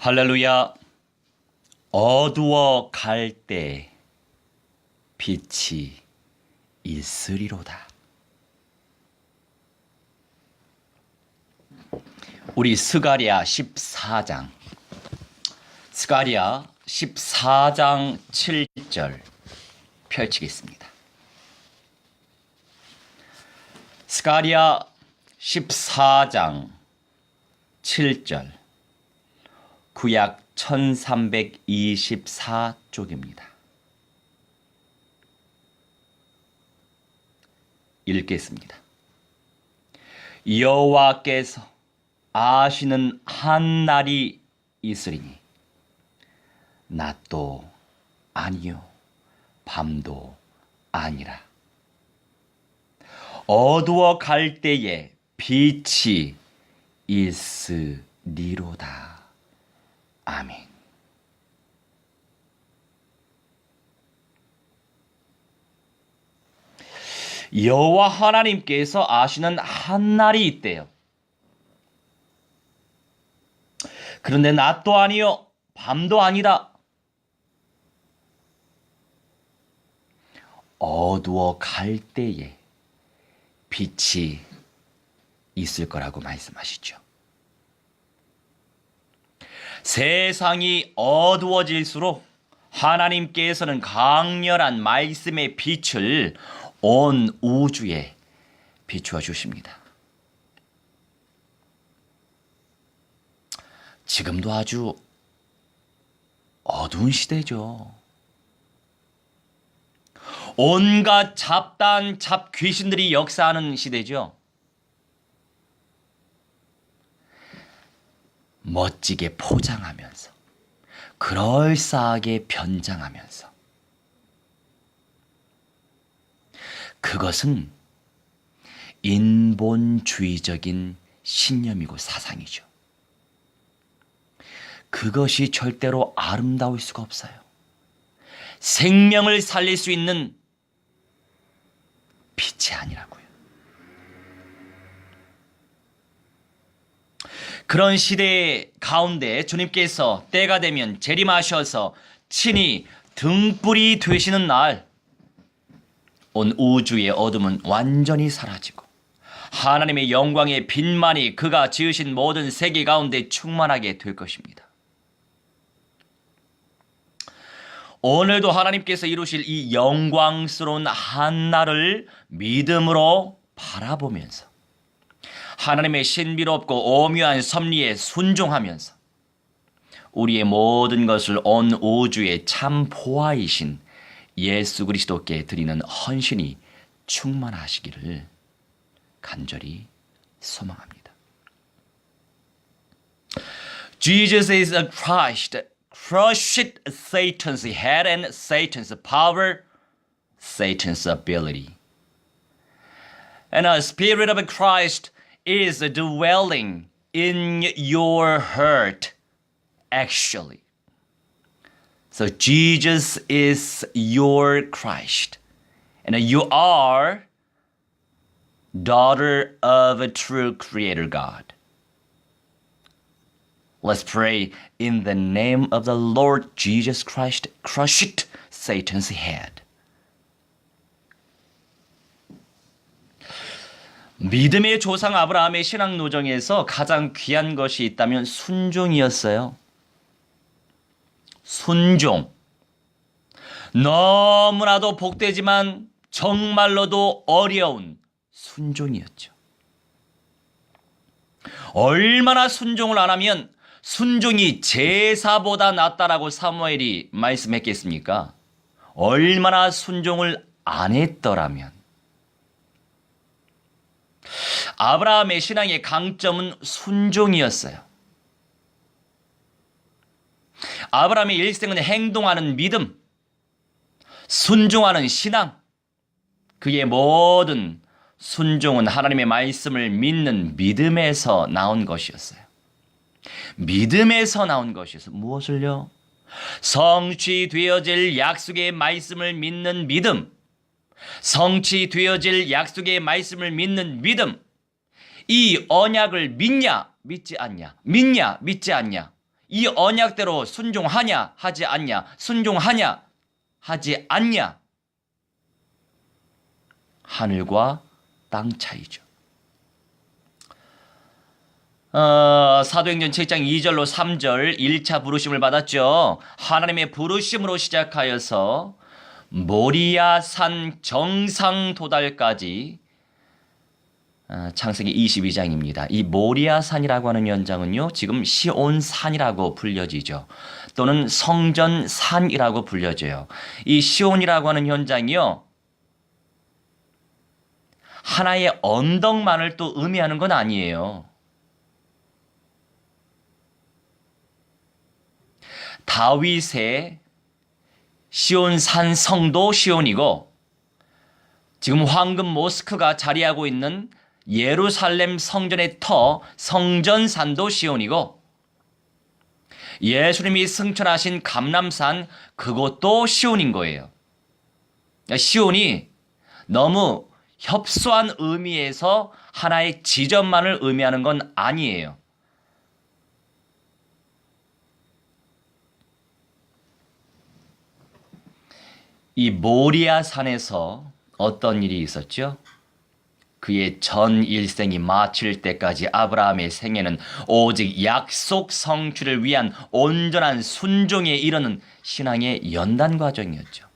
할렐루야. 어두워 갈 때 빛이 있으리로다. 우리 스가랴 14장 7절 펼치겠습니다. 스가랴 14장 7절 구약 1324쪽입니다. 읽겠습니다. 여호와께서 아시는 한 날이 있으리니 낮도 아니요 밤도 아니라 어두워 갈 때에 빛이 있으리로다. 아멘. 여호와 하나님께서 아시는 한 날이 있대요. 그런데 낮도 아니요 밤도 아니다. 어두워 갈 때에 빛이 있을 거라고 말씀하시죠. 세상이 어두워질수록 하나님께서는 강렬한 말씀의 빛을 온 우주에 비추어 주십니다. 지금도 아주 어두운 시대죠. 온갖 잡단, 잡귀신들이 역사하는 시대죠. 멋지게 포장하면서 그럴싸하게 변장하면서 그것은 인본주의적인 신념이고 사상이죠. 그것이 절대로 아름다울 수가 없어요. 생명을 살릴 수 있는 빛이 아니라고요. 그런 시대 가운데 주님께서 때가 되면 재림하셔서 친히 등불이 되시는 날, 온 우주의 어둠은 완전히 사라지고 하나님의 영광의 빛만이 그가 지으신 모든 세계 가운데 충만하게 될 것입니다. 오늘도 하나님께서 이루실 이 영광스러운 한날을 믿음으로 바라보면서 하나님의 신비롭고 오묘한 섭리에 순종하면서 우리의 모든 것을 온 우주의 참 보아이신 예수 그리스도께 드리는 헌신이 충만하시기를 간절히 소망합니다. Jesus is a Christ. Crushed Satan's head and Satan's power, Satan's ability. And the Spirit of Christ is dwelling in your heart, actually. So Jesus is your Christ. And you are daughter of a true Creator God. Let's pray in the name of the Lord Jesus Christ. Crush Satan's head. 믿음의 조상 아브라함의 신앙 노정에서 가장 귀한 것이 있다면 순종이었어요. 순종. 너무나도 복되지만 정말로도 어려운 순종이었죠. 얼마나 순종을 안 하면 순종이 제사보다 낫다라고 사무엘이 말씀했겠습니까? 얼마나 순종을 안 했더라면. 아브라함의 신앙의 강점은 순종이었어요. 아브라함의 일생은 행동하는 믿음, 순종하는 신앙, 그의 모든 순종은 하나님의 말씀을 믿는 믿음에서 나온 것이었어요. 믿음에서 나온 것이었어요. 무엇을요? 성취되어질 약속의 말씀을 믿는 믿음, 성취되어질 약속의 말씀을 믿는 믿음, 이 언약을 믿냐 믿지 않냐, 믿냐 믿지 않냐, 이 언약대로 순종하냐 하지 않냐, 순종하냐 하지 않냐. 하늘과 땅 차이죠. 사도행전 7장 2절로 3절 1차 부르심을 받았죠. 하나님의 부르심으로 시작하여서 모리아산 정상 도달까지 창세기 22장입니다. 이 모리아산이라고 하는 현장은요, 지금 시온산이라고 불려지죠. 또는 성전산이라고 불려져요. 이 시온이라고 하는 현장이요, 하나의 언덕만을 또 의미하는 건 아니에요. 다윗의 시온산 성도 시온이고, 지금 황금 모스크가 자리하고 있는 예루살렘 성전의 터 성전산도 시온이고, 예수님이 승천하신 감람산 그것도 시온인 거예요. 시온이 너무 협소한 의미에서 하나의 지점만을 의미하는 건 아니에요. 이 모리아산에서 어떤 일이 있었죠? 그의 전 일생이 마칠 때까지 아브라함의 생애는 오직 약속 성취를 위한 온전한 순종에 이르는 신앙의 연단 과정이었죠.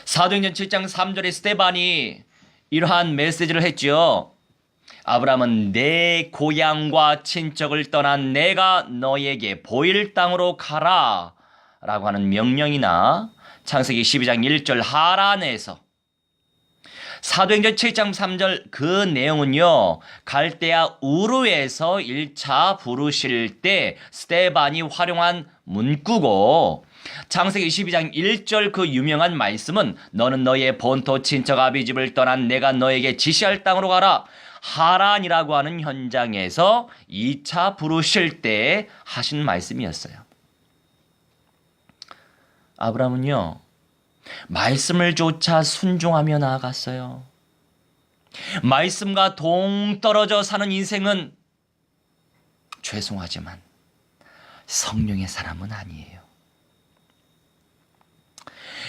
사도행전 7장 3절에 스데반이 이러한 메시지를 했죠. 아브라함은 내 고향과 친척을 떠난 내가 너에게 보일 땅으로 가라 라고 하는 명령이나 창세기 12장 1절 하란에서, 사도행전 7장 3절 그 내용은요, 갈대아 우르에서 1차 부르실 때 스데반이 활용한 문구고, 창세기 12장 1절 그 유명한 말씀은 너는 너의 본토 친척 아비집을 떠난 내가 너에게 지시할 땅으로 가라, 하란이라고 하는 현장에서 2차 부르실 때 하신 말씀이었어요. 아브라함은요, 말씀을 조차 순종하며 나아갔어요. 말씀과 동떨어져 사는 인생은 죄송하지만 성령의 사람은 아니에요.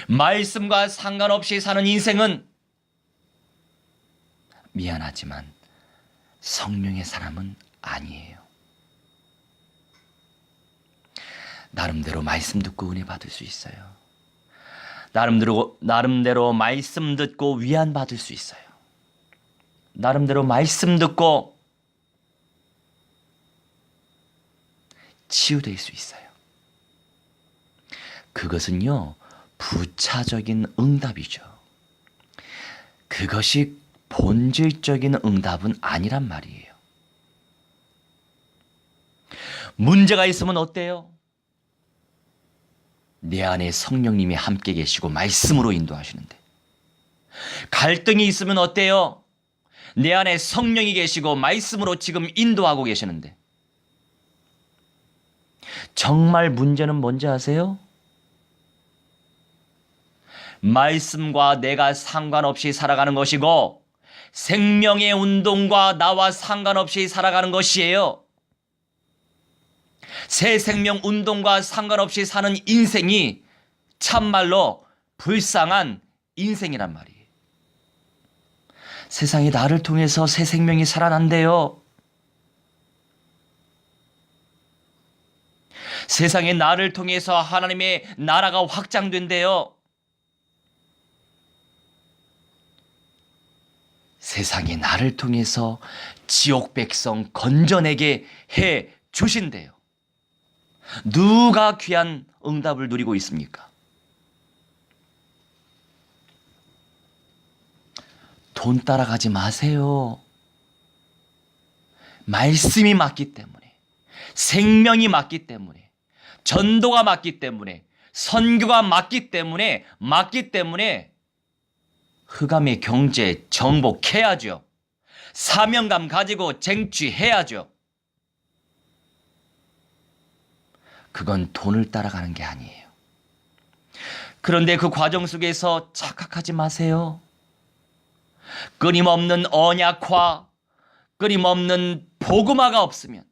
말씀과 상관없이 사는 인생은 미안하지만 성령의 사람은 아니에요. 나름대로 말씀 듣고 은혜 받을 수 있어요. 나름대로 말씀 듣고 위안 받을 수 있어요. 나름대로 말씀 듣고 치유될 수 있어요. 그것은요, 부차적인 응답이죠. 그것이 본질적인 응답은 아니란 말이에요. 문제가 있으면 어때요? 내 안에 성령님이 함께 계시고 말씀으로 인도하시는데, 갈등이 있으면 어때요? 내 안에 성령이 계시고 말씀으로 지금 인도하고 계시는데, 정말 문제는 뭔지 아세요? 말씀과 내가 상관없이 살아가는 것이고 생명의 운동과 나와 상관없이 살아가는 것이에요. 새 생명 운동과 상관없이 사는 인생이 참말로 불쌍한 인생이란 말이에요. 세상에 나를 통해서 새 생명이 살아난대요. 세상에 나를 통해서 하나님의 나라가 확장된대요. 세상에 나를 통해서 지옥 백성 건져내게 해 주신대요. 누가 귀한 응답을 누리고 있습니까? 돈 따라가지 마세요. 말씀이 맞기 때문에, 생명이 맞기 때문에, 전도가 맞기 때문에, 선교가 맞기 때문에 흑암의 경제 정복해야죠. 사명감 가지고 쟁취해야죠. 그건 돈을 따라가는 게 아니에요. 그런데 그 과정 속에서 착각하지 마세요. 끊임없는 언약화, 끊임없는 복음화가 없으면,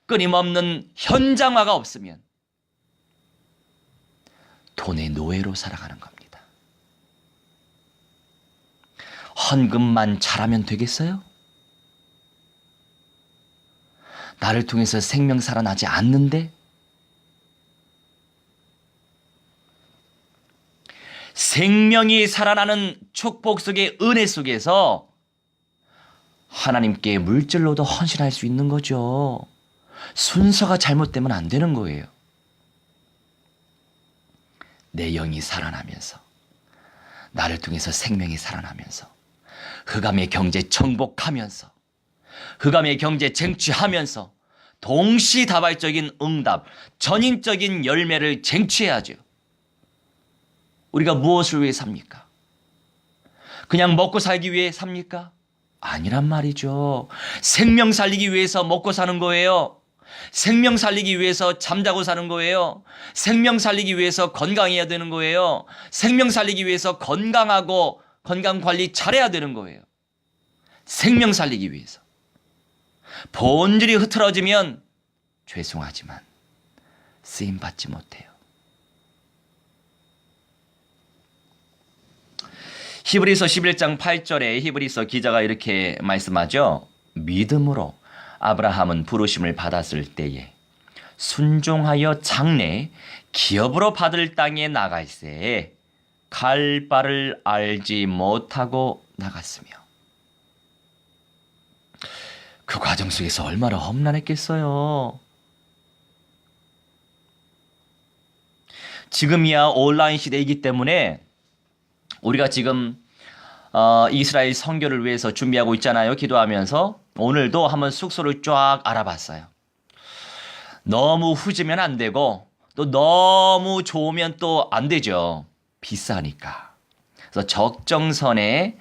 끊임없는 현장화가 없으면 돈의 노예로 살아가는 겁니다. 헌금만 잘하면 되겠어요? 나를 통해서 생명 살아나지 않는데? 생명이 살아나는 축복 속의 은혜 속에서 하나님께 물질로도 헌신할 수 있는 거죠. 순서가 잘못되면 안 되는 거예요. 내 영이 살아나면서, 나를 통해서 생명이 살아나면서, 흑암의 경제 정복하면서, 흑암의 경제 쟁취하면서 동시다발적인 응답, 전인적인 열매를 쟁취해야죠. 우리가 무엇을 위해 삽니까? 그냥 먹고 살기 위해 삽니까? 아니란 말이죠. 생명 살리기 위해서 먹고 사는 거예요. 생명 살리기 위해서 잠자고 사는 거예요. 생명 살리기 위해서 건강해야 되는 거예요. 생명 살리기 위해서 건강하고 건강 관리 잘해야 되는 거예요. 생명 살리기 위해서. 본질이 흐트러지면 죄송하지만 쓰임받지 못해요. 히브리서 11장 8절에 히브리서 기자가 이렇게 말씀하죠. 믿음으로 아브라함은 부르심을 받았을 때에 순종하여 장래 기업으로 받을 땅에 나갈새 갈 바를 알지 못하고 나갔으며. 그 과정 속에서 얼마나 험난했겠어요. 지금이야 온라인 시대이기 때문에 우리가 지금 이스라엘 선교를 위해서 준비하고 있잖아요. 기도하면서 오늘도 한번 숙소를 쫙 알아봤어요. 너무 후지면 안 되고 또 너무 좋으면 또 안 되죠. 비싸니까. 그래서 적정선에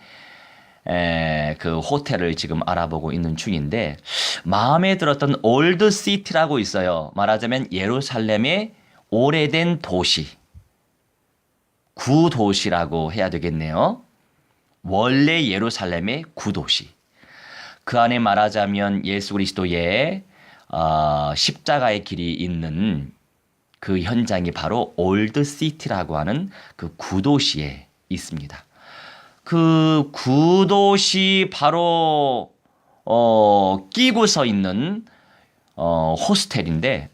그 호텔을 지금 알아보고 있는 중인데 마음에 들었던 올드시티라고 있어요. 말하자면 예루살렘의 오래된 도시. 구도시라고 해야 되겠네요. 원래 예루살렘의 구도시. 그 안에 말하자면 예수 그리스도의 십자가의 길이 있는 그 현장이 바로 올드시티라고 하는 그 구도시에 있습니다. 그 구도시 바로 끼고서 있는 호스텔인데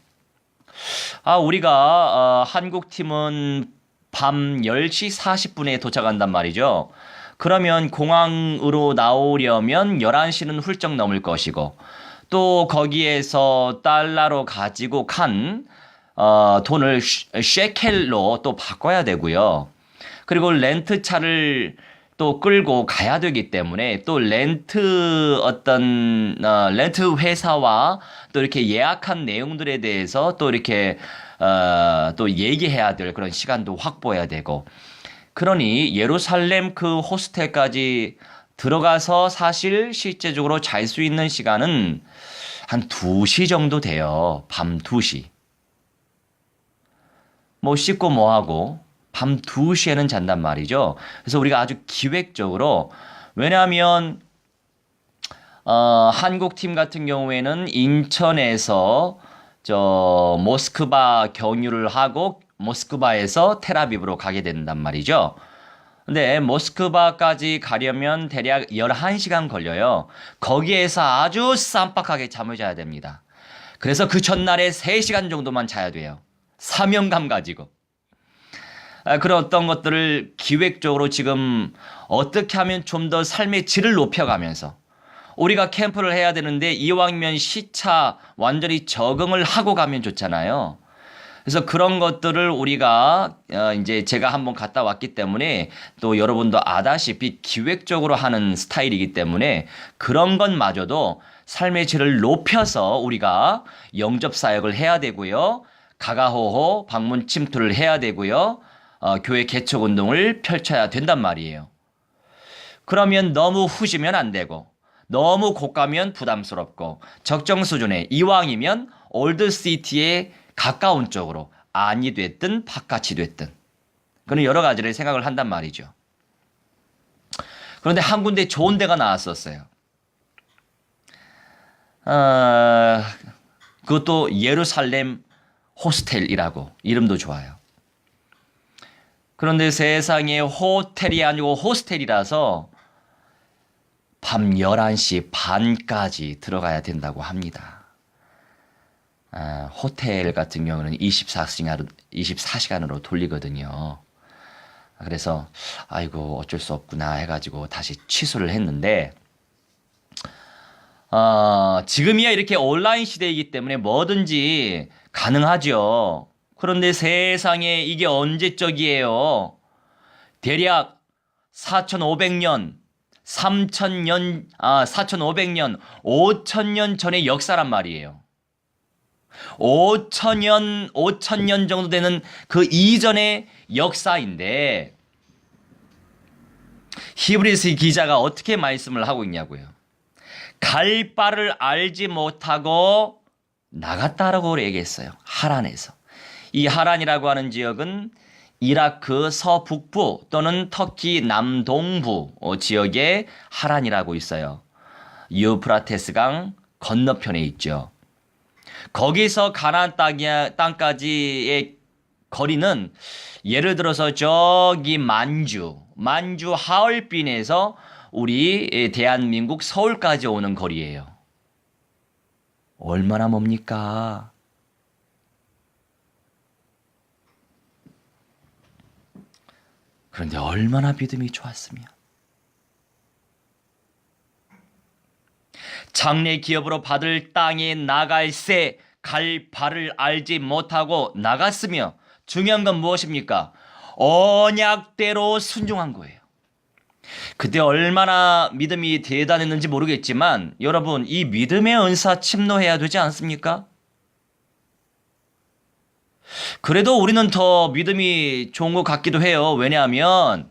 우리가 한국 팀은 밤 10시 40분에 도착한단 말이죠. 그러면 공항으로 나오려면 11시는 훌쩍 넘을 것이고 또 거기에서 달러로 가지고 간 돈을 쉐켈로 또 바꿔야 되고요. 그리고 렌트차를 또 끌고 가야 되기 때문에 또 렌트 회사와 또 이렇게 예약한 내용들에 대해서 또 이렇게 또 얘기해야 될 그런 시간도 확보해야 되고, 그러니 예루살렘 그 호스텔까지 들어가서 사실 실제적으로 잘 수 있는 시간은 한 2시 정도 돼요. 밤 2시. 뭐 씻고 뭐 하고 밤 2시에는 잔단 말이죠. 그래서 우리가 아주 기획적으로, 왜냐하면 한국 팀 같은 경우에는 인천에서 모스크바 경유를 하고 모스크바에서 텔아비브로 가게 된단 말이죠. 근데 모스크바까지 가려면 대략 11시간 걸려요. 거기에서 아주 쌈박하게 잠을 자야 됩니다. 그래서 그 전날에 3시간 정도만 자야 돼요. 사명감 가지고. 그런 어떤 것들을 기획적으로 지금 어떻게 하면 좀 더 삶의 질을 높여가면서, 우리가 캠프를 해야 되는데 이왕이면 시차 완전히 적응을 하고 가면 좋잖아요. 그래서 그런 것들을 우리가 이제 제가 한번 갔다 왔기 때문에 또 여러분도 아다시피 기획적으로 하는 스타일이기 때문에 그런 것마저도 삶의 질을 높여서 우리가 영접 사역을 해야 되고요. 가가호호 방문 침투를 해야 되고요. 교회 개척 운동을 펼쳐야 된단 말이에요. 그러면 너무 후지면 안 되고 너무 고가면 부담스럽고 적정 수준의, 이왕이면 올드시티에 가까운 쪽으로, 안이 됐든 바깥이 됐든 그런 여러 가지를 생각을 한단 말이죠. 그런데 한 군데 좋은 데가 나왔었어요. 그것도 예루살렘 호스텔이라고 이름도 좋아요. 그런데 세상에 호텔이 아니고 호스텔이라서 밤 11시 반까지 들어가야 된다고 합니다. 호텔 같은 경우는 24시간으로 돌리거든요. 그래서 아이고 어쩔 수 없구나 해가지고 다시 취소를 했는데 지금이야 이렇게 온라인 시대이기 때문에 뭐든지 가능하죠. 그런데 세상에 이게 언제적이에요? 대략 4,500년, 3,000년, 4,500년, 5,000년 전의 역사란 말이에요. 5,000년 정도 되는 그 이전의 역사인데 히브리서 기자가 어떻게 말씀을 하고 있냐고요. 갈 바를 알지 못하고 나갔다라고 얘기했어요. 하란에서. 이 하란이라고 하는 지역은 이라크 서북부 또는 터키 남동부 지역에 하란이라고 있어요. 유프라테스강 건너편에 있죠. 거기서 가나안 땅까지의 거리는 예를 들어서 저기 만주 하얼빈에서 우리 대한민국 서울까지 오는 거리예요. 얼마나 멉니까? 그런데 얼마나 믿음이 좋았으면. 장래 기업으로 받을 땅에 나갈새 갈 바를 알지 못하고 나갔으며 중요한 건 무엇입니까? 언약대로 순종한 거예요. 그때 얼마나 믿음이 대단했는지 모르겠지만 여러분 이 믿음의 은사 침노해야 되지 않습니까? 그래도 우리는 더 믿음이 좋은 것 같기도 해요. 왜냐하면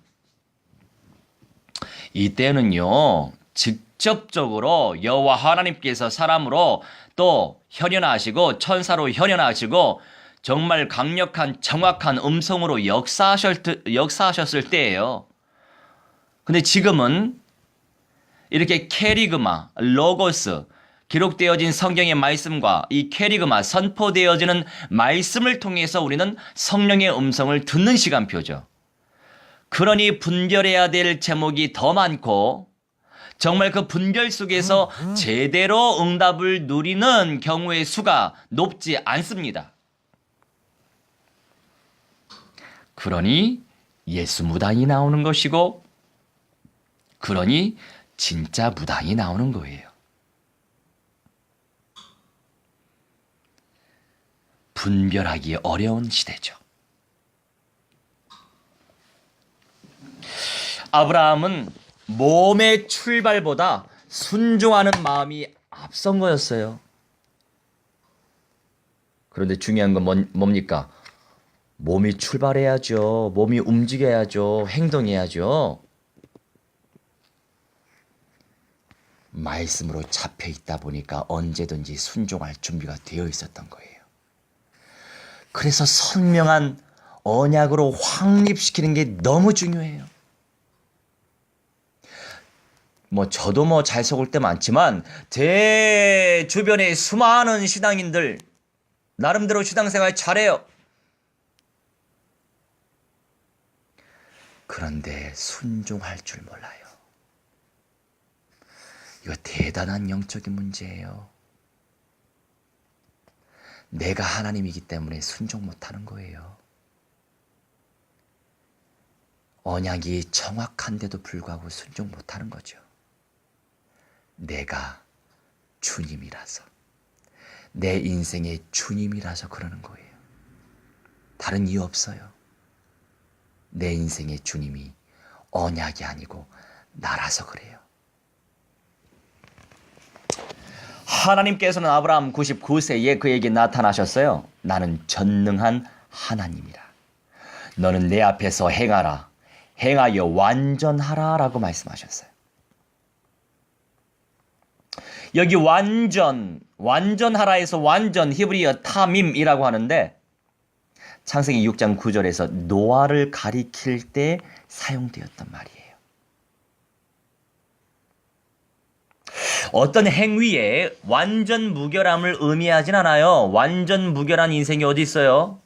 이때는요 직접적으로 여호와 하나님께서 사람으로 또 현현하시고 천사로 현현하시고 정말 강력한 정확한 음성으로 역사하셨을 때예요. 근데 지금은 이렇게 캐리그마, 로고스, 기록되어진 성경의 말씀과 이 캐리그마, 선포되어지는 말씀을 통해서 우리는 성령의 음성을 듣는 시간표죠. 그러니 분별해야 될 제목이 더 많고 정말 그 분별 속에서 제대로 응답을 누리는 경우의 수가 높지 않습니다. 그러니 예수 무당이 나오는 것이고 그러니 진짜 무당이 나오는 거예요. 분별하기 어려운 시대죠. 아브라함은 몸의 출발보다 순종하는 마음이 앞선 거였어요. 그런데 중요한 건 뭡니까? 몸이 출발해야죠. 몸이 움직여야죠. 행동해야죠. 말씀으로 잡혀 있다 보니까 언제든지 순종할 준비가 되어 있었던 거예요. 그래서 선명한 언약으로 확립시키는 게 너무 중요해요. 저도 잘 속을 때 많지만 제 주변에 수많은 신앙인들 나름대로 신앙생활 잘해요. 그런데 순종할 줄 몰라요. 이거 대단한 영적인 문제예요. 내가 하나님이기 때문에 순종 못하는 거예요. 언약이 정확한데도 불구하고 순종 못하는 거죠. 내가 주님이라서, 내 인생의 주님이라서 그러는 거예요. 다른 이유 없어요. 내 인생의 주님이 언약이 아니고 나라서 그래요. 하나님께서는 아브라함 99세에 그에게 나타나셨어요. 나는 전능한 하나님이라. 너는 내 앞에서 행하라. 행하여 완전하라 라고 말씀하셨어요. 여기 완전하라에서 완전 히브리어 타밈이라고 하는데 창세기 6장 9절에서 노아를 가리킬 때 사용되었단 말이에요. 어떤 행위에 완전 무결함을 의미하진 않아요. 완전 무결한 인생이 어디 있어요?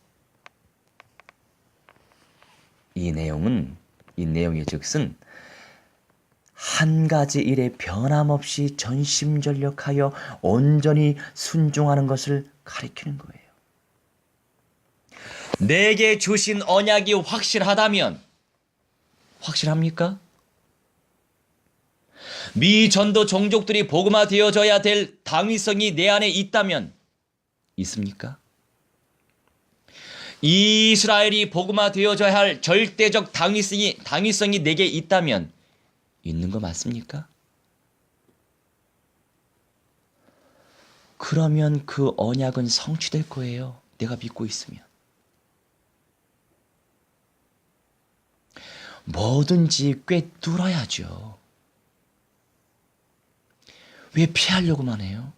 이 내용의 즉슨 한 가지 일에 변함없이 전심전력하여 온전히 순종하는 것을 가리키는 거예요. 내게 주신 언약이 확실합니까? 미 전도 종족들이 복음화 되어져야 될 당위성이 내 안에 있다면 있습니까? 이스라엘이 복음화 되어져야 할 절대적 당위성이 내게 있다면 있는 거 맞습니까? 그러면 그 언약은 성취될 거예요. 내가 믿고 있으면. 뭐든지 꿰뚫어야죠. 왜 피하려고만 해요?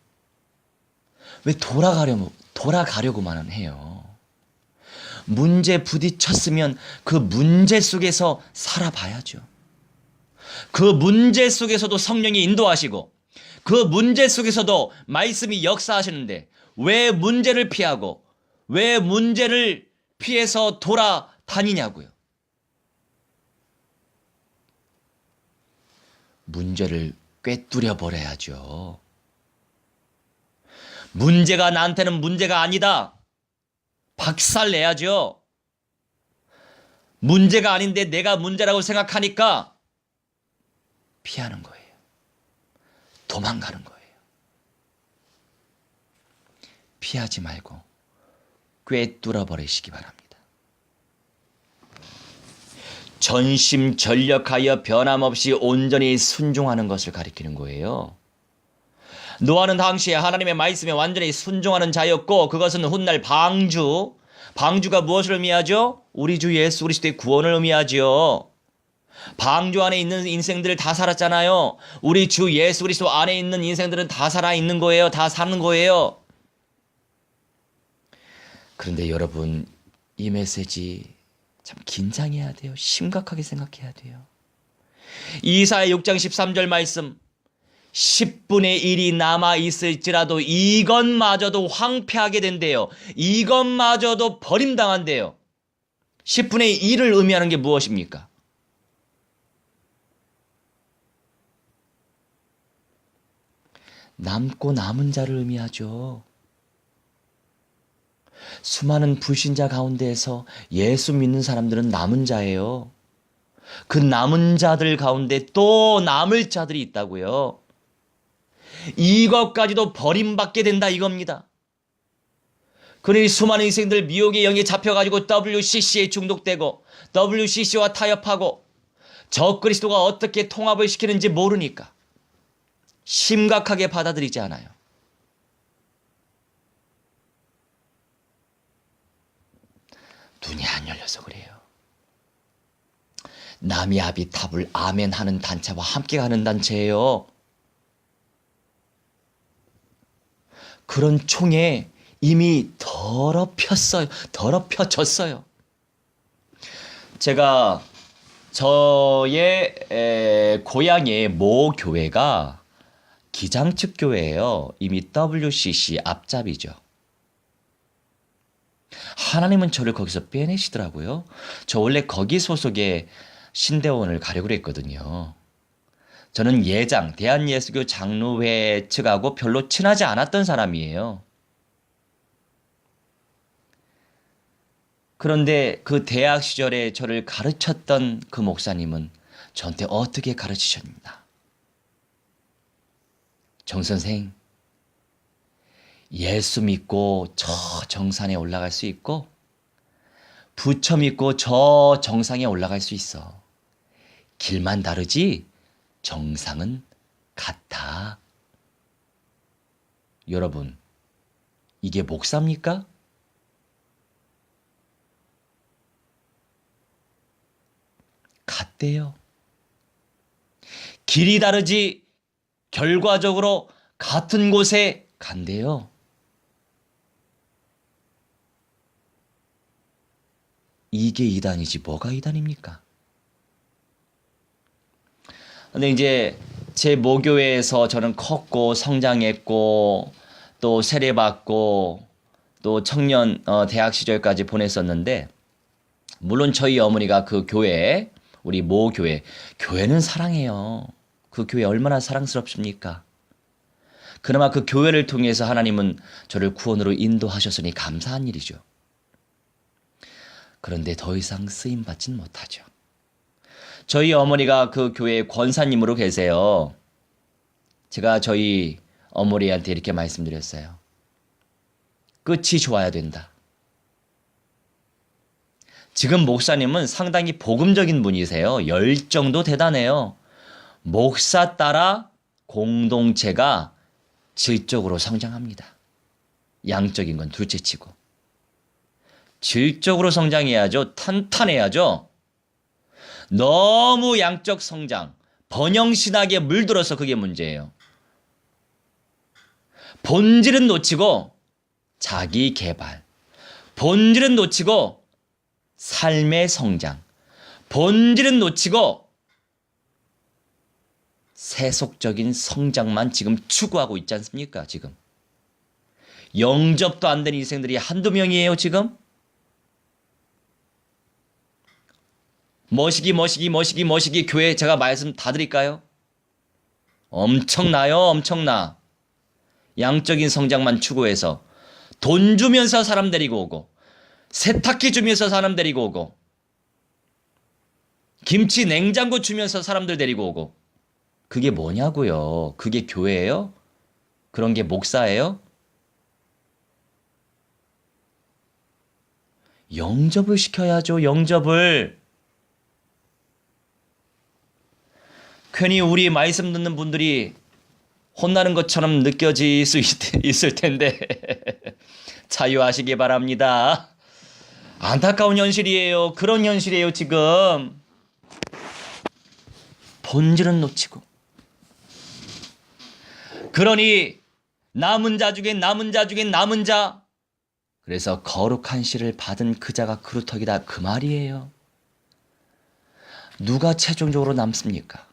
왜 돌아가려고만 해요? 문제 부딪혔으면 그 문제 속에서 살아봐야죠. 그 문제 속에서도 성령이 인도하시고 그 문제 속에서도 말씀이 역사하시는데 왜 문제를 피하고 왜 문제를 피해서 돌아다니냐고요. 문제를 꿰뚫어 버려야죠. 문제가 나한테는 문제가 아니다. 박살내야죠. 문제가 아닌데 내가 문제라고 생각하니까 피하는 거예요. 도망가는 거예요. 피하지 말고 꿰뚫어 버리시기 바랍니다. 전심전력하여 변함없이 온전히 순종하는 것을 가리키는 거예요. 노아는 당시에 하나님의 말씀에 완전히 순종하는 자였고 그것은 훗날 방주가 무엇을 의미하죠? 우리 주 예수 그리스도의 구원을 의미하죠. 방주 안에 있는 인생들 다 살았잖아요. 우리 주 예수 그리스도 안에 있는 인생들은 다 살아있는 거예요. 다 사는 거예요. 그런데 여러분, 이 메시지 참 긴장해야 돼요. 심각하게 생각해야 돼요. 이사야 6장 13절 말씀, 10분의 1이 남아있을지라도 이것마저도 황폐하게 된대요. 이것마저도 버림당한대요. 10분의 1을 의미하는 게 무엇입니까? 남고 남은 자를 의미하죠. 수많은 불신자 가운데에서 예수 믿는 사람들은 남은 자예요. 그 남은 자들 가운데 또 남을 자들이 있다고요. 이것까지도 버림받게 된다 이겁니다. 그러니 수많은 인생들 미혹의 영에 잡혀가지고 WCC에 중독되고 WCC와 타협하고 적그리스도가 어떻게 통합을 시키는지 모르니까 심각하게 받아들이지 않아요. 눈이 안 열려서 그래요. 남이 아비탑을 아멘하는 단체와 함께 가는 단체예요. 그런 총에 이미 더럽혀졌어요. 제가 저의 고향의 모 교회가 기장측 교회예요. 이미 WCC 앞잡이죠. 하나님은 저를 거기서 빼내시더라고요. 저 원래 거기 소속의 신대원을 가려고 했거든요. 저는 예장, 대한예수교 장로회 측하고 별로 친하지 않았던 사람이에요. 그런데 그 대학 시절에 저를 가르쳤던 그 목사님은 저한테 어떻게 가르치셨습니다. 정 선생, 예수 믿고 저 정산에 올라갈 수 있고 부처 믿고 저 정상에 올라갈 수 있어. 길만 다르지 정상은 같아. 여러분, 이게 목사입니까? 같대요. 길이 다르지 결과적으로 같은 곳에 간대요. 이게 이단이지 뭐가 이단입니까? 근데 이제 제 모교회에서 저는 컸고 성장했고 또 세례받고 또 청년 대학 시절까지 보냈었는데, 물론 저희 어머니가 그 교회, 우리 모교회, 교회는 사랑해요. 그 교회 얼마나 사랑스럽습니까? 그나마 그 교회를 통해서 하나님은 저를 구원으로 인도하셨으니 감사한 일이죠. 그런데 더 이상 쓰임받진 못하죠. 저희 어머니가 그 교회 권사님으로 계세요. 제가 저희 어머니한테 이렇게 말씀드렸어요. 끝이 좋아야 된다. 지금 목사님은 상당히 복음적인 분이세요. 열정도 대단해요. 목사 따라 공동체가 질적으로 성장합니다. 양적인 건 둘째치고. 질적으로 성장해야죠. 탄탄해야죠. 너무 양적 성장, 번영신학에 물들어서 그게 문제예요. 본질은 놓치고 자기 개발, 본질은 놓치고 삶의 성장, 본질은 놓치고 세속적인 성장만 지금 추구하고 있지 않습니까? 지금 영접도 안 된 인생들이 한두 명이에요. 지금 머시기 교회 제가 말씀 다 드릴까요? 엄청나요. 엄청나. 양적인 성장만 추구해서 돈 주면서 사람 데리고 오고, 세탁기 주면서 사람 데리고 오고, 김치 냉장고 주면서 사람들 데리고 오고, 그게 뭐냐고요? 그게 교회예요? 그런 게 목사예요? 영접을 시켜야죠. 영접을. 괜히 우리 말씀 듣는 분들이 혼나는 것처럼 느껴질 수 있을 텐데 자유하시기 바랍니다. 안타까운 현실이에요. 그런 현실이에요. 지금 본질은 놓치고, 그러니 남은 자 중에 남은 자 중에 남은 자, 그래서 거룩한 씨를 받은 그 자가 그루터기다, 그 말이에요. 누가 최종적으로 남습니까?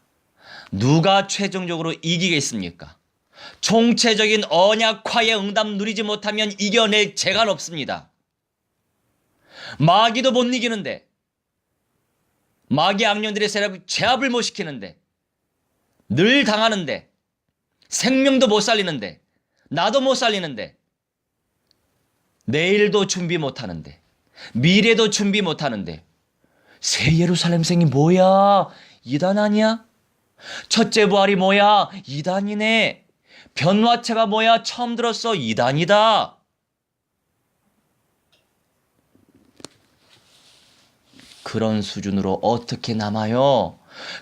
누가 최종적으로 이기겠습니까? 총체적인 언약화의 응답 누리지 못하면 이겨낼 재간 없습니다. 마귀도 못 이기는데, 마귀 악령들의 세력을 제압을 못 시키는데, 늘 당하는데, 생명도 못 살리는데, 나도 못 살리는데, 내일도 준비 못하는데, 미래도 준비 못하는데, 새 예루살렘생이 뭐야? 이단 아니야? 첫째 부활이 뭐야? 이단이네. 변화체가 뭐야? 처음 들었어. 이단이다. 그런 수준으로 어떻게 남아요?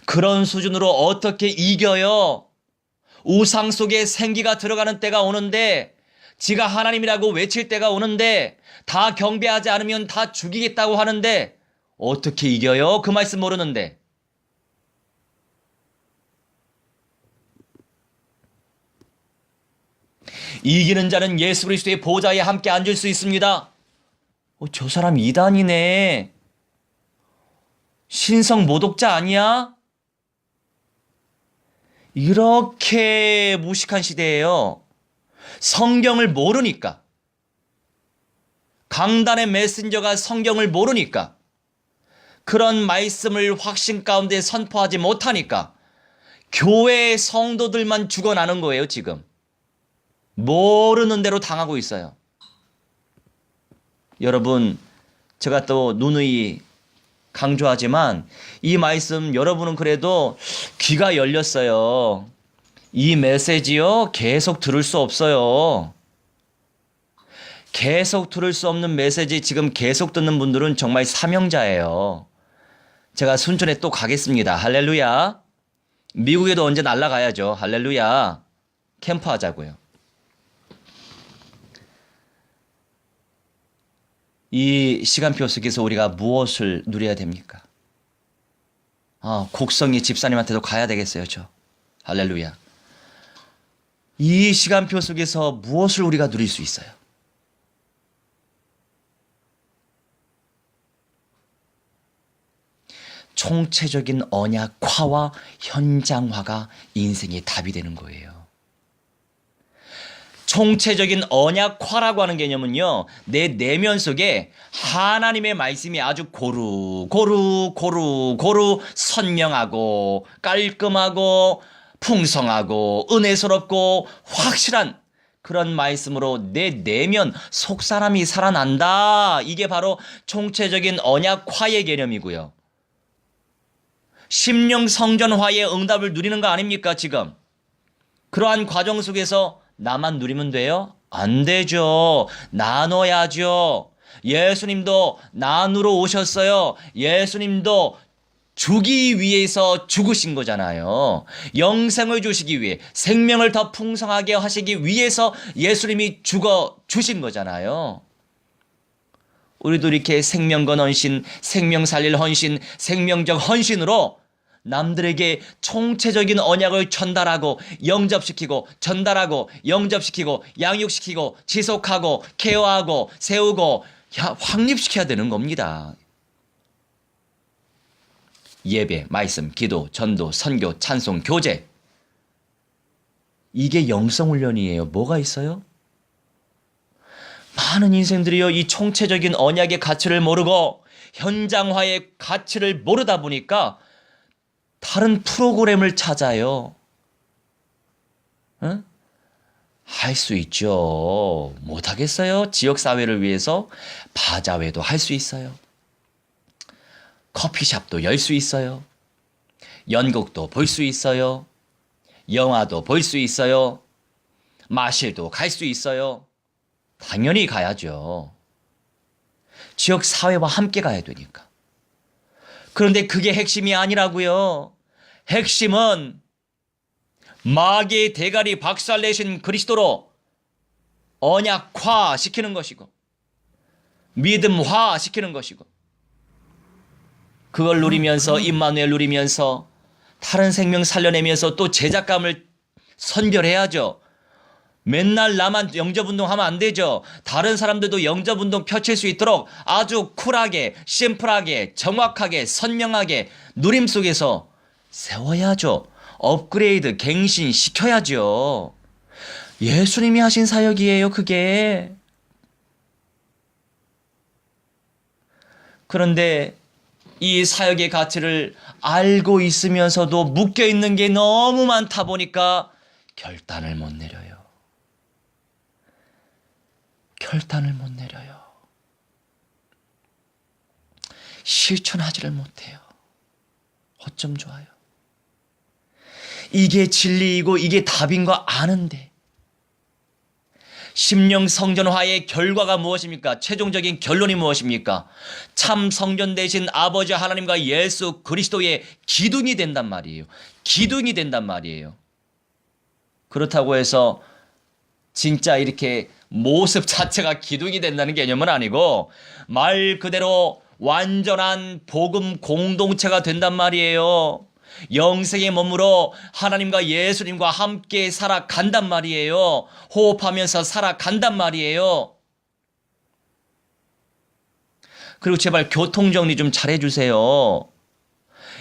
그런 수준으로 어떻게 이겨요? 우상 속에 생기가 들어가는 때가 오는데, 지가 하나님이라고 외칠 때가 오는데, 다 경배하지 않으면 다 죽이겠다고 하는데 어떻게 이겨요? 그 말씀 모르는데. 이기는 자는 예수 그리스도의 보좌에 함께 앉을 수 있습니다. 저 사람 이단이네. 신성 모독자 아니야? 이렇게 무식한 시대예요. 성경을 모르니까, 강단의 메신저가 성경을 모르니까, 그런 말씀을 확신 가운데 선포하지 못하니까 교회의 성도들만 죽어나는 거예요. 지금 모르는 대로 당하고 있어요. 여러분, 제가 또 누누이 강조하지만 이 말씀 여러분은 그래도 귀가 열렸어요. 이 메시지요, 계속 들을 수 없어요. 계속 들을 수 없는 메시지 지금 계속 듣는 분들은 정말 사명자예요. 제가 순천에 또 가겠습니다. 할렐루야. 미국에도 언제 날아가야죠. 할렐루야. 캠프 하자고요. 이 시간표 속에서 우리가 무엇을 누려야 됩니까? 곡성이 집사님한테도 가야 되겠어요. 할렐루야. 이 시간표 속에서 무엇을 우리가 누릴 수 있어요? 총체적인 언약화와 현장화가 인생의 답이 되는 거예요. 총체적인 언약화라고 하는 개념은요, 내 내면 속에 하나님의 말씀이 아주 고루 선명하고 깔끔하고 풍성하고 은혜스럽고 확실한 그런 말씀으로 내 내면 속사람이 살아난다. 이게 바로 총체적인 언약화의 개념이고요. 심령 성전화의 응답을 누리는 거 아닙니까 지금? 그러한 과정 속에서 나만 누리면 돼요? 안 되죠. 나눠야죠. 예수님도 나누러 오셨어요. 예수님도 주기 위해서 죽으신 거잖아요. 영생을 주시기 위해, 생명을 더 풍성하게 하시기 위해서 예수님이 죽어 주신 거잖아요. 우리도 이렇게 생명건 헌신, 생명 살릴 헌신, 생명적 헌신으로 남들에게 총체적인 언약을 전달하고 영접시키고 전달하고 영접시키고 양육시키고 지속하고 케어하고 세우고 확립시켜야 되는 겁니다. 예배, 말씀, 기도, 전도, 선교, 찬송, 교제. 이게 영성훈련이에요. 뭐가 있어요? 많은 인생들이요, 이 총체적인 언약의 가치를 모르고 현장화의 가치를 모르다 보니까 다른 프로그램을 찾아요. 응? 할 수 있죠. 못하겠어요? 지역사회를 위해서 바자회도 할 수 있어요. 커피숍도 열 수 있어요. 연극도 볼 수 있어요. 영화도 볼 수 있어요. 마실도 갈 수 있어요. 당연히 가야죠. 지역사회와 함께 가야 되니까. 그런데 그게 핵심이 아니라고요. 핵심은 마귀의 대가리 박살내신 그리스도로 언약화 시키는 것이고 믿음화 시키는 것이고 그걸 누리면서 임마누엘 누리면서 다른 생명 살려내면서 또 제작감을 선별해야죠. 맨날 나만 영접운동 하면 안 되죠. 다른 사람들도 영접운동 펼칠 수 있도록 아주 쿨하게 심플하게 정확하게 선명하게 누림 속에서 세워야죠. 업그레이드 갱신시켜야죠. 예수님이 하신 사역이에요 그게. 그런데 이 사역의 가치를 알고 있으면서도 묶여있는 게 너무 많다 보니까 결단을 못 내려요. 결단을 못 내려요. 실천하지를 못해요. 어쩜 좋아요. 이게 진리이고 이게 답인 거 아는데 심령 성전화의 결과가 무엇입니까? 최종적인 결론이 무엇입니까? 참 성전 되신 아버지 하나님과 예수 그리스도의 기둥이 된단 말이에요. 기둥이 된단 말이에요. 그렇다고 해서 진짜 이렇게 모습 자체가 기둥이 된다는 개념은 아니고 말 그대로 완전한 복음 공동체가 된단 말이에요. 영생의 몸으로 하나님과 예수님과 함께 살아간단 말이에요. 호흡하면서 살아간단 말이에요. 그리고 제발 교통정리 좀 잘해주세요.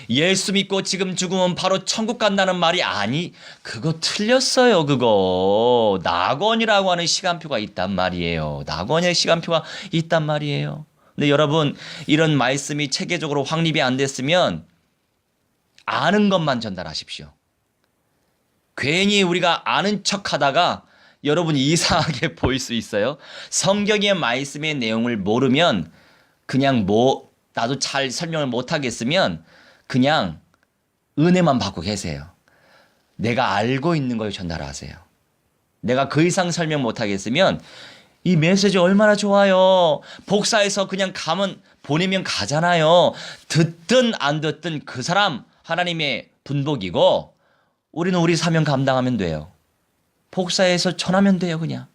예수 믿고 지금 죽으면 바로 천국 간다는 말이 그거 틀렸어요. 그거 낙원이라고 하는 시간표가 있단 말이에요. 낙원의 시간표가 있단 말이에요. 근데 여러분 이런 말씀이 체계적으로 확립이 안 됐으면 아는 것만 전달하십시오. 괜히 우리가 아는 척 하다가 여러분이 이상하게 보일 수 있어요. 성경의 말씀의 내용을 모르면 그냥 나도 잘 설명을 못하겠으면 그냥 은혜만 받고 계세요. 내가 알고 있는 걸 전달하세요. 내가 그 이상 설명 못하겠으면 이 메시지 얼마나 좋아요. 복사해서 그냥 보내면 가잖아요. 듣든 안 듣든 그 사람 하나님의 분복이고 우리는 우리 사명 감당하면 돼요. 복사해서 전하면 돼요. 그냥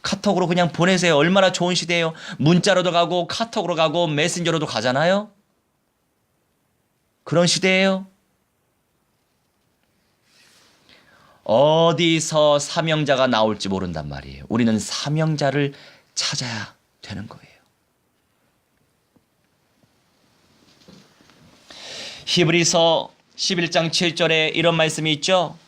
카톡으로 그냥 보내세요. 얼마나 좋은 시대예요. 문자로도 가고 카톡으로 가고 메신저로도 가잖아요. 그런 시대예요. 어디서 사명자가 나올지 모른단 말이에요. 우리는 사명자를 찾아야 되는 거예요. 히브리서 11장 7절에 이런 말씀이 있죠.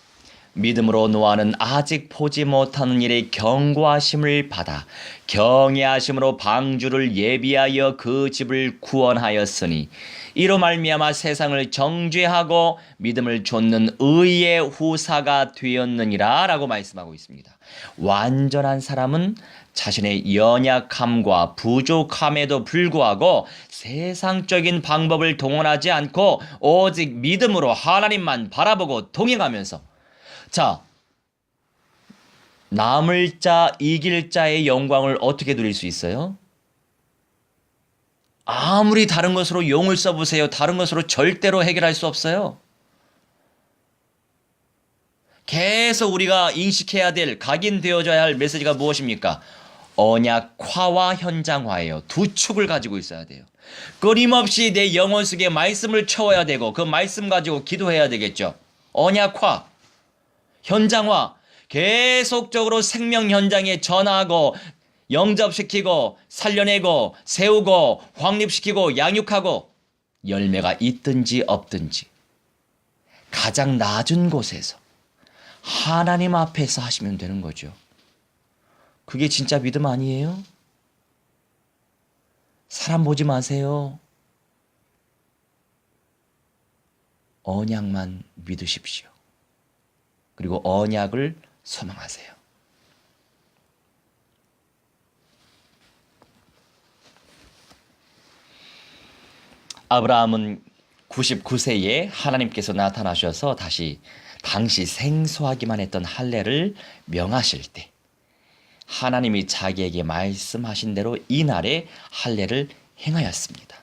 믿음으로 노아는 아직 보지 못하는 일에 경고하심을 받아 경외하심으로 방주를 예비하여 그 집을 구원하였으니 이로 말미암아 세상을 정죄하고 믿음을 좇는 의의 후사가 되었느니라 라고 말씀하고 있습니다. 완전한 사람은 자신의 연약함과 부족함에도 불구하고 세상적인 방법을 동원하지 않고 오직 믿음으로 하나님만 바라보고 동행하면서 자, 남을 자, 이길 자의 영광을 어떻게 누릴 수 있어요? 아무리 다른 것으로 용을 써보세요. 다른 것으로 절대로 해결할 수 없어요. 계속 우리가 인식해야 될, 각인되어져야 할 메시지가 무엇입니까? 언약화와 현장화예요. 두 축을 가지고 있어야 돼요. 끊임없이 내 영혼 속에 말씀을 채워야 되고 그 말씀 가지고 기도해야 되겠죠. 언약화, 현장화, 계속적으로 생명 현장에 전하고 영접시키고 살려내고 세우고 확립시키고 양육하고 열매가 있든지 없든지 가장 낮은 곳에서 하나님 앞에서 하시면 되는 거죠. 그게 진짜 믿음 아니에요? 사람 보지 마세요. 언약만 믿으십시오. 그리고 언약을 소망하세요. 아브라함은 99세에 하나님께서 나타나셔서 당시 생소하기만 했던 할례를 명하실 때 하나님이 자기에게 말씀하신 대로 이날에 할례를 행하였습니다.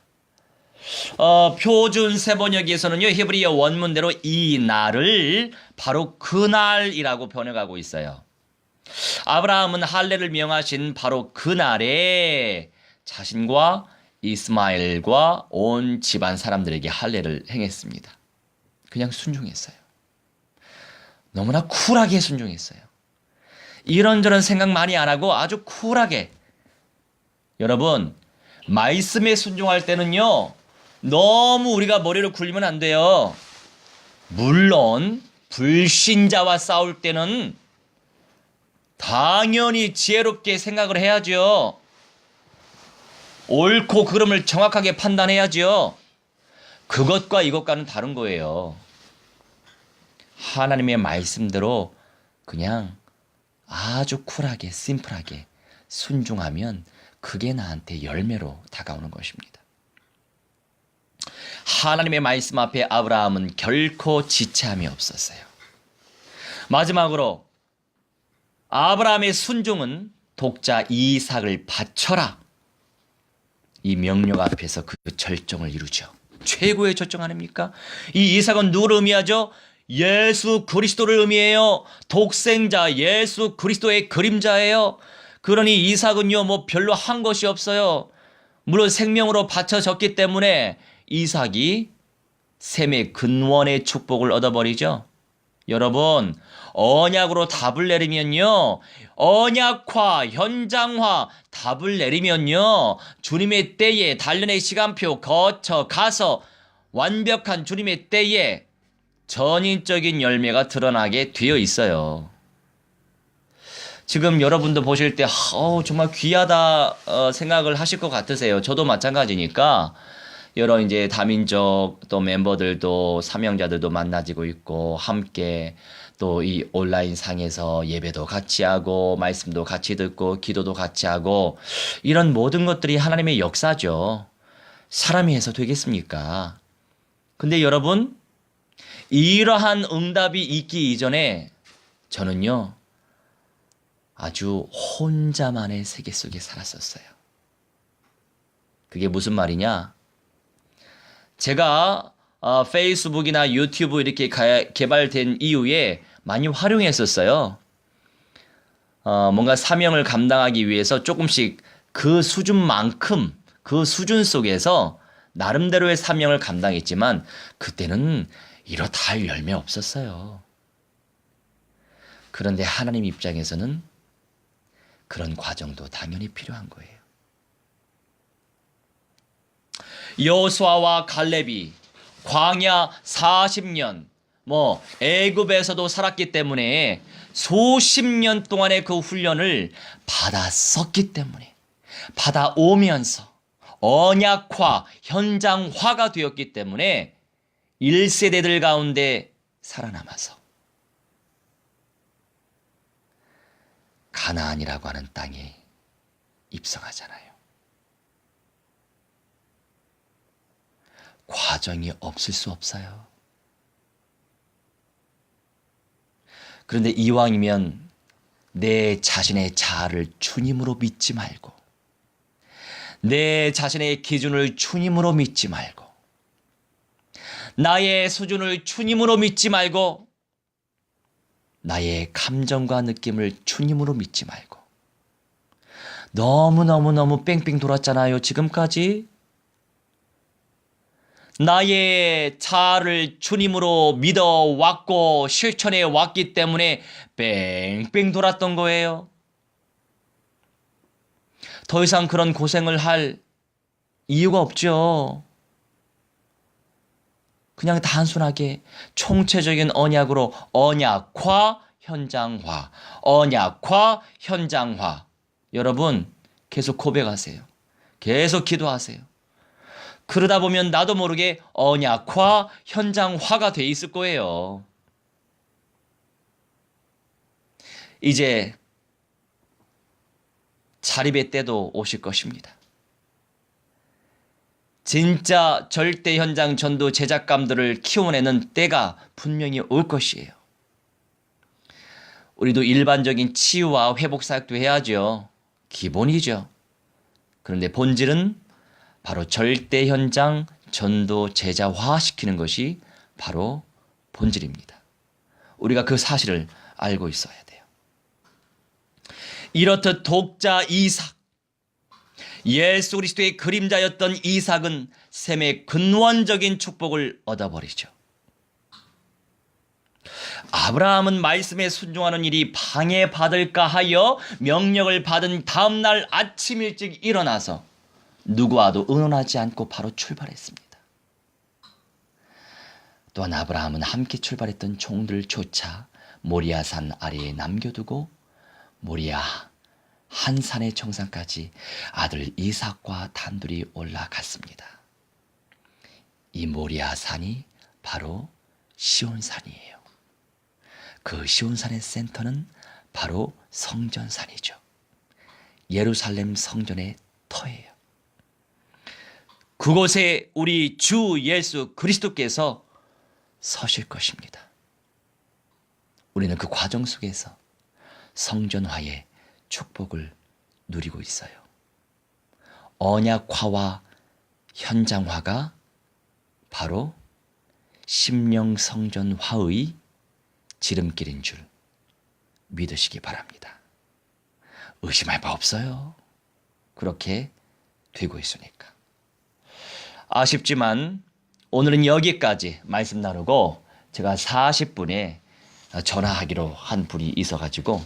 표준 세번역에서는요, 히브리어 원문대로 이 날을 바로 그날이라고 번역하고 있어요. 아브라함은 할례를 명하신 바로 그날에 자신과 이스마엘과 온 집안 사람들에게 할례를 행했습니다. 그냥 순종했어요. 너무나 쿨하게 순종했어요. 이런저런 생각 많이 안 하고 아주 쿨하게. 여러분, 말씀에 순종할 때는요, 너무 우리가 머리를 굴리면 안 돼요. 물론 불신자와 싸울 때는 당연히 지혜롭게 생각을 해야죠. 옳고 그름을 정확하게 판단해야죠. 그것과 이것과는 다른 거예요. 하나님의 말씀대로 그냥 아주 쿨하게 심플하게 순종하면 그게 나한테 열매로 다가오는 것입니다. 하나님의 말씀 앞에 아브라함은 결코 지체함이 없었어요. 마지막으로 아브라함의 순종은 독자 이삭을 바쳐라, 이 명령 앞에서 그 절정을 이루죠. 최고의 절정 아닙니까? 이 이삭은 누구를 의미하죠? 예수 그리스도를 의미해요. 독생자 예수 그리스도의 그림자예요. 그러니 이삭은요, 뭐 별로 한 것이 없어요. 물론 생명으로 바쳐졌기 때문에 이삭이 셈의 근원의 축복을 얻어버리죠. 여러분, 언약으로 답을 내리면요, 언약화, 현장화, 답을 내리면요, 주님의 때에 단련의 시간표 거쳐가서 완벽한 주님의 때에 전인적인 열매가 드러나게 되어 있어요. 지금 여러분도 보실 때 정말 귀하다 생각을 하실 것 같으세요. 저도 마찬가지니까 여러 이제 다민족 또 멤버들도 사명자들도 만나지고 있고 함께 또 이 온라인 상에서 예배도 같이 하고 말씀도 같이 듣고 기도도 같이 하고 이런 모든 것들이 하나님의 역사죠. 사람이 해서 되겠습니까? 근데 여러분, 이러한 응답이 있기 이전에 저는요, 아주 혼자만의 세계 속에 살았었어요. 그게 무슨 말이냐? 제가 페이스북이나 유튜브 이렇게 개발된 이후에 많이 활용했었어요. 뭔가 사명을 감당하기 위해서 조금씩 그 수준만큼 그 수준 속에서 나름대로의 사명을 감당했지만 그때는 이렇다 할 열매 없었어요. 그런데 하나님 입장에서는 그런 과정도 당연히 필요한 거예요. 여호수아와 갈렙이 광야 40년, 애굽에서도 살았기 때문에 수십 년 동안의 그 훈련을 받았었기 때문에 받아오면서 언약화, 현장화가 되었기 때문에 1세대들 가운데 살아남아서 가나안이라고 하는 땅에 입성하잖아요. 과정이 없을 수 없어요. 그런데 이왕이면 내 자신의 자아를 주님으로 믿지 말고, 내 자신의 기준을 주님으로 믿지 말고, 나의 수준을 주님으로 믿지 말고, 나의 감정과 느낌을 주님으로 믿지 말고, 너무너무 뺑뺑 돌았잖아요, 지금까지. 나의 자아를 주님으로 믿어왔고 실천해 왔기 때문에 뺑뺑 돌았던 거예요. 더 이상 그런 고생을 할 이유가 없죠. 그냥 단순하게 총체적인 언약으로 언약화, 현장화, 언약화, 현장화. 여러분 계속 고백하세요. 계속 기도하세요. 그러다 보면 나도 모르게 언약화, 현장화가 돼 있을 거예요. 이제 자립의 때도 오실 것입니다. 진짜 절대 현장 전도 제작감들을 키워내는 때가 분명히 올 것이에요. 우리도 일반적인 치유와 회복 사역도 해야죠. 기본이죠. 그런데 본질은 바로 절대 현장 전도 제자화시키는 것이 바로 본질입니다. 우리가 그 사실을 알고 있어야 돼요. 이렇듯 독자 이삭, 예수 그리스도의 그림자였던 이삭은 셈의 근원적인 축복을 얻어버리죠. 아브라함은 말씀에 순종하는 일이 방해받을까 하여 명령을 받은 다음날 아침 일찍 일어나서 누구와도 의논하지 않고 바로 출발했습니다. 또한 아브라함은 함께 출발했던 종들을 쫓아 모리아산 아래에 남겨두고 모리아 한 산의 정상까지 아들 이삭과 단둘이 올라갔습니다. 이 모리아 산이 바로 시온산이에요. 그 시온산의 센터는 바로 성전산이죠. 예루살렘 성전의 터예요. 그곳에 우리 주 예수 그리스도께서 서실 것입니다. 우리는 그 과정 속에서 성전화의 축복을 누리고 있어요. 언약화와 현장화가 바로 심령성전화의 지름길인 줄 믿으시기 바랍니다. 의심할 바 없어요. 그렇게 되고 있으니까. 아쉽지만 오늘은 여기까지 말씀 나누고 제가 40분에 전화하기로 한 분이 있어가지고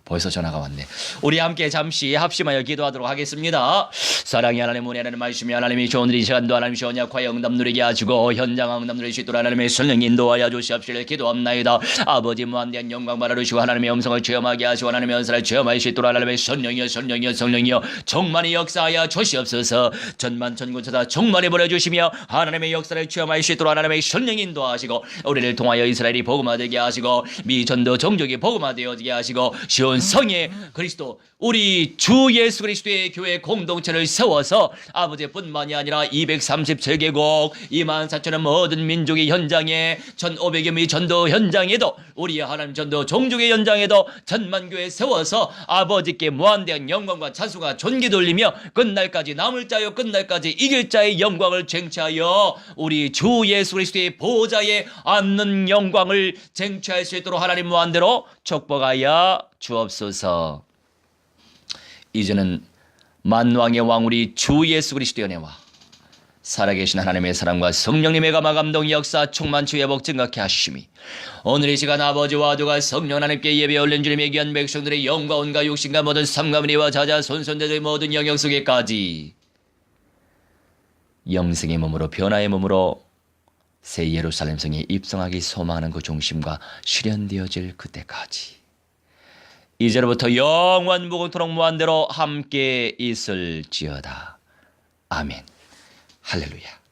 벌써 전화가 왔네. 우리 함께 잠시 합심하여 기도하도록 하겠습니다. 사랑의 하나님, 은혜 하나님, 말씀이 하나님이 좋은 이 시간도 하나님이 언약화의 응답 누리게 하시고 현장 응답 누릴 수 있도록 하나님의 성령 인도하여 주시옵시길 기도합나이다. 아버지 무한대한 영광 받아주시고 하나님의 음성을 체험하게 하시고 하나님의 은사를 체험할 수 있도록 하나님의 성령이여 정만이 역사하여 주시옵소서. 전만천군천사 정만이 보내주시며 하나님의 역사를 체험할 수 있도록 하나님의 성령 인도하시고 우리를 통하여 이스라엘이 복음화되게 하시고 미전도 종족이 복음화되어지게 하시고 시온 성의 그리스도 우리 주 예수 그리스도의 교회 공동체를 세워서 아버지뿐만이 아니라 237개국 24,000의 모든 민족의 현장에 1,500여 미 전도 현장에도 우리 하나님 전도 종족의 현장에도 전만교회 세워서 아버지께 무한대한 영광과 찬송과 존귀 돌리며 끝날까지 남을 자여 끝날까지 이길 자의 영광을 쟁취하여 우리 주 예수 그리스도의 보좌에 앉는 영광을 쟁취할 수 있도록 하나님 무한대로 축복하여 주옵소서. 이제는 만왕의 왕 우리 주 예수 그리스도의 은혜와 살아계신 하나님의 사랑과 성령님의 감화 감동 역사 충만치 회복 증가케 하심이 오늘 이 시간 아버지와 아들과 성령 하나님께 예배 올린 주님의 귀한 백성들의 영과 온과 육신과 모든 삶과 은혜와 자자 손손대의 모든 영역 속에까지 영생의 몸으로 변화의 몸으로 새 예루살렘 성에 입성하기 소망하는 그 중심과 실현되어질 그때까지 이제로부터 영원 무궁토록 무한대로 함께 있을지어다. 아멘. 할렐루야.